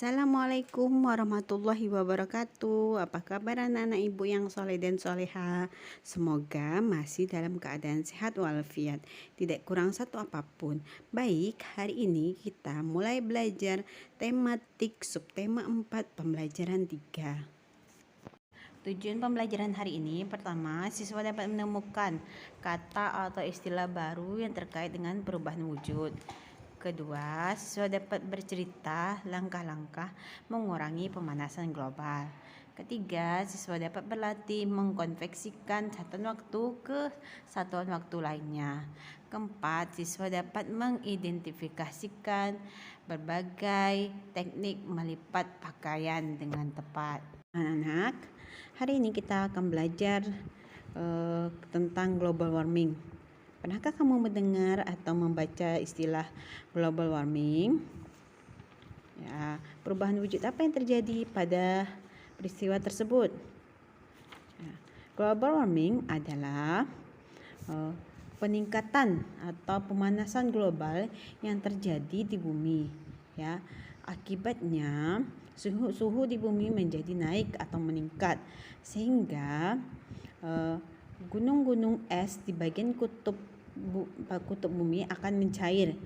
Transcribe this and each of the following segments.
Assalamualaikum warahmatullahi wabarakatuh. Apa kabar anak-anak ibu yang soleh dan soleha? Semoga masih dalam keadaan sehat walafiat, tidak kurang satu apapun. Baik, hari ini kita mulai belajar tematik subtema 4 pembelajaran 3. Tujuan pembelajaran hari ini, pertama, siswa dapat menemukan kata atau istilah baru yang terkait dengan perubahan wujud. Kedua, siswa dapat bercerita langkah-langkah mengurangi pemanasan global. Ketiga, siswa dapat berlatih mengkonversikan satuan waktu ke satuan waktu lainnya. Keempat, siswa dapat mengidentifikasikan berbagai teknik melipat pakaian dengan tepat. Anak-anak, hari ini kita akan belajar tentang global warming. Pernahkah kamu mendengar atau membaca istilah global warming? Ya, perubahan wujud apa yang terjadi pada peristiwa tersebut? Ya, global warming adalah peningkatan atau pemanasan global yang terjadi di bumi. Ya, akibatnya suhu di bumi menjadi naik atau meningkat sehingga gunung-gunung es di bagian kutub bumi akan mencair.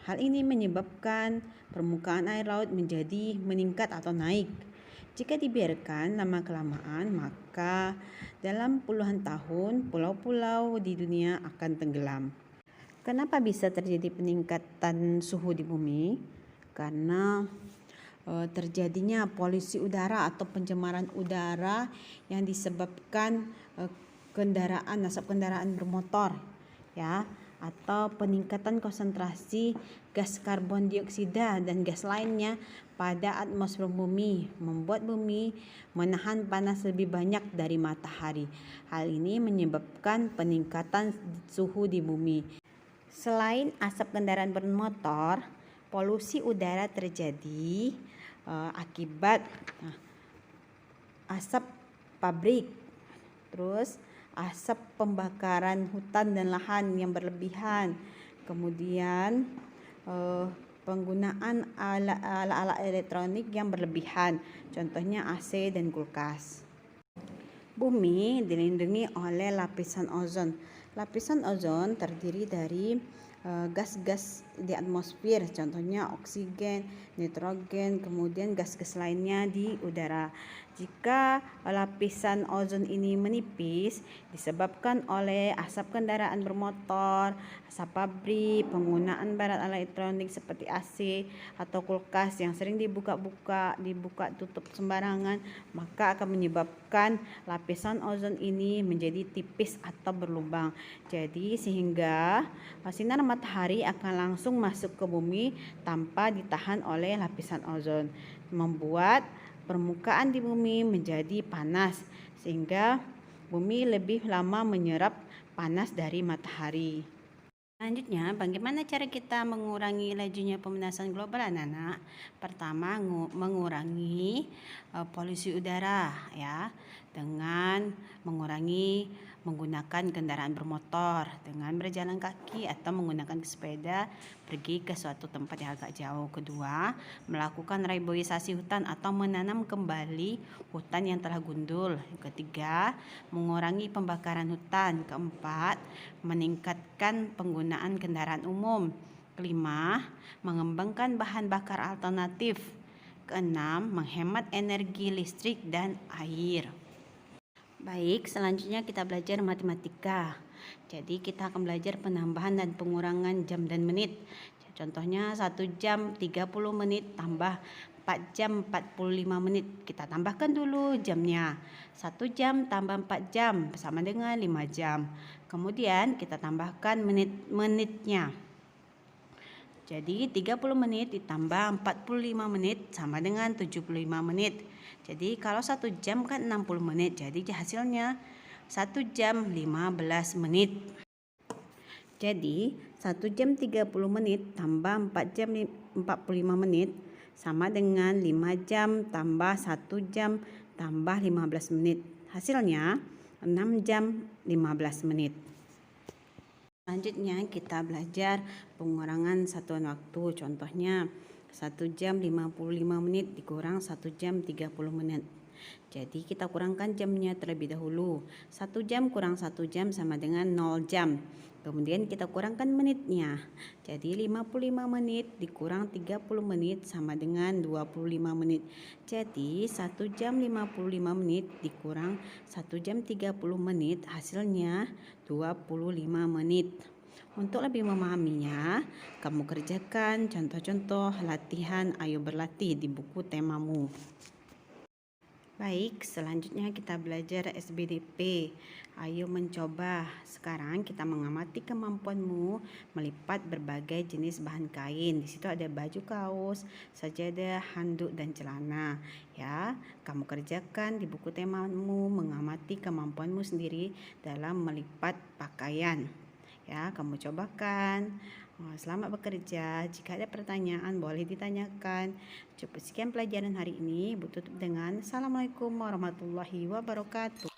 Hal ini menyebabkan permukaan air laut menjadi meningkat atau naik. Jika dibiarkan lama-kelamaan, maka dalam puluhan tahun pulau-pulau di dunia akan tenggelam. Kenapa bisa terjadi peningkatan suhu di bumi? Karena terjadinya polusi udara atau pencemaran udara yang disebabkan asap kendaraan bermotor, ya, atau peningkatan konsentrasi gas karbon dioksida dan gas lainnya pada atmosfer bumi, membuat bumi menahan panas lebih banyak dari matahari. Hal ini menyebabkan peningkatan suhu di bumi. Selain asap kendaraan bermotor, polusi udara terjadi akibat asap pabrik, terus asap pembakaran hutan dan lahan yang berlebihan, kemudian penggunaan alat-alat elektronik yang berlebihan, contohnya AC dan kulkas. Bumi dilindungi oleh lapisan ozon. Lapisan ozon terdiri dari gas-gas di atmosfer, contohnya oksigen, nitrogen, kemudian gas-gas lainnya di udara. Jika lapisan ozon ini menipis disebabkan oleh asap kendaraan bermotor, asap pabrik, penggunaan bahan elektronik seperti AC atau kulkas yang sering dibuka tutup sembarangan, maka akan menyebabkan lapisan ozon ini menjadi tipis atau berlubang. Jadi sehingga sinar matahari akan langsung masuk ke bumi tanpa ditahan oleh lapisan ozon, membuat permukaan di bumi menjadi panas sehingga bumi lebih lama menyerap panas dari matahari. Selanjutnya, bagaimana cara kita mengurangi lajunya pemanasan global, anak-anak? Pertama, mengurangi polusi udara, ya, dengan mengurangi menggunakan kendaraan bermotor, dengan berjalan kaki atau menggunakan sepeda pergi ke suatu tempat yang agak jauh. Kedua, melakukan reboisasi hutan atau menanam kembali hutan yang telah gundul. Ketiga, mengurangi pembakaran hutan. Keempat, meningkatkan penggunaan kendaraan umum. Kelima, mengembangkan bahan bakar alternatif. Keenam, menghemat energi listrik dan air. Baik, selanjutnya kita belajar matematika. Jadi kita akan belajar penambahan dan pengurangan jam dan menit. Contohnya 1 jam 30 menit tambah 4 jam 45 menit. Kita tambahkan dulu jamnya. 1 jam tambah 4 jam sama dengan 5 jam. Kemudian kita tambahkan menit-menitnya. Jadi 30 menit ditambah 45 menit sama dengan 75 menit. Jadi kalau 1 jam kan 60 menit. Jadi hasilnya 1 jam 15 menit. Jadi 1 jam 30 menit tambah 4 jam 45 menit sama dengan 5 jam tambah 1 jam tambah 15 menit. Hasilnya 6 jam 15 menit. Selanjutnya kita belajar pengurangan satuan waktu. Contohnya 1 jam 55 menit dikurang 1 jam 30 menit. Jadi kita kurangkan jamnya terlebih dahulu. 1 jam kurang 1 jam sama dengan 0 jam. Kemudian kita kurangkan menitnya. Jadi 55 menit dikurang 30 menit sama dengan 25 menit. Jadi 1 jam 55 menit dikurang 1 jam 30 menit hasilnya 25 menit. Untuk lebih memahaminya, kamu kerjakan contoh-contoh latihan ayo berlatih di buku temamu. Baik, selanjutnya kita belajar SBDP. Ayo mencoba. Sekarang kita mengamati kemampuanmu melipat berbagai jenis bahan kain. Di situ ada baju kaos, sajadah, handuk dan celana. Ya, kamu kerjakan di buku temamu mengamati kemampuanmu sendiri dalam melipat pakaian. Ya, kamu cobakan. Selamat bekerja. Jika ada pertanyaan boleh ditanyakan. Cukup sekian pelajaran hari ini. Tutup dengan Assalamualaikum warahmatullahi wabarakatuh.